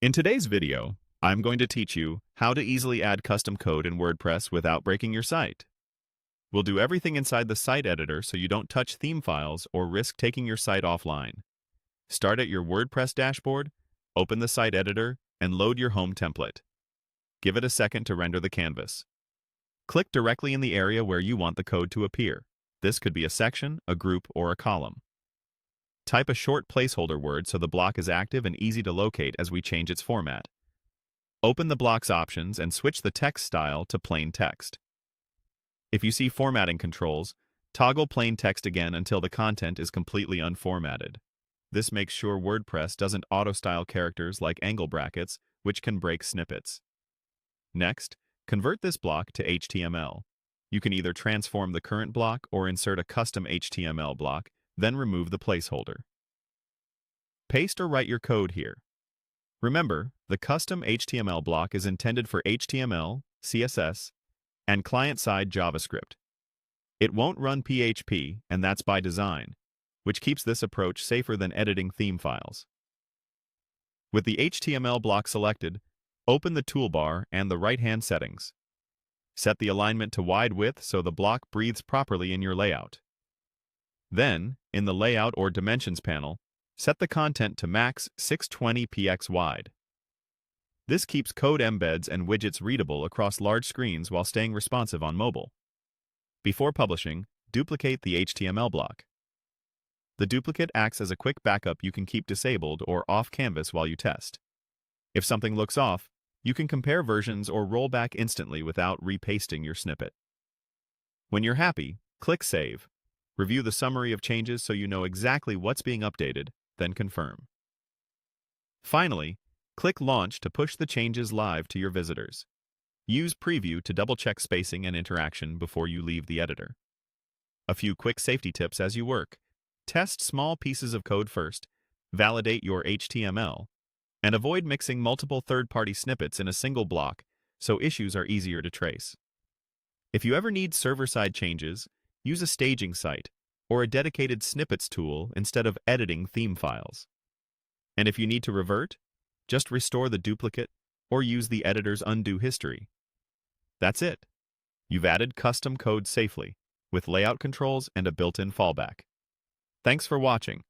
In today's video, I'm going to teach you how to easily add custom code in WordPress without breaking your site. We'll do everything inside the site editor so you don't touch theme files or risk taking your site offline. Start at your WordPress dashboard, open the site editor, and load your home template. Give it a second to render the canvas. Click directly in the area where you want the code to appear. This could be a section, a group, or a column. Type a short placeholder word so the block is active and easy to locate as we change its format. Open the block's options and switch the text style to plain text. If you see formatting controls, toggle plain text again until the content is completely unformatted. This makes sure WordPress doesn't auto-style characters like angle brackets, which can break snippets. Next, convert this block to HTML. You can either transform the current block or insert a custom HTML block, then remove the placeholder. Paste or write your code here. Remember, the custom HTML block is intended for HTML, CSS, and client-side JavaScript. It won't run PHP, and that's by design, which keeps this approach safer than editing theme files. With the HTML block selected, open the toolbar and the right-hand settings. Set the alignment to wide width so the block breathes properly in your layout. Then, in the Layout or Dimensions panel, set the content to max 620 px wide. This keeps code embeds and widgets readable across large screens while staying responsive on mobile. Before publishing, duplicate the HTML block. The duplicate acts as a quick backup you can keep disabled or off canvas while you test. If something looks off, you can compare versions or roll back instantly without repasting your snippet. When you're happy, click Save. Review the summary of changes so you know exactly what's being updated, then confirm. Finally, click Launch to push the changes live to your visitors. Use Preview to double-check spacing and interaction before you leave the editor. A few quick safety tips as you work. Test small pieces of code first, validate your HTML, and avoid mixing multiple third-party snippets in a single block so issues are easier to trace. If you ever need server-side changes, use a staging site or a dedicated snippets tool instead of editing theme files. And if you need to revert, just restore the duplicate or use the editor's undo history. That's it. You've added custom code safely with layout controls and a built-in fallback. Thanks for watching.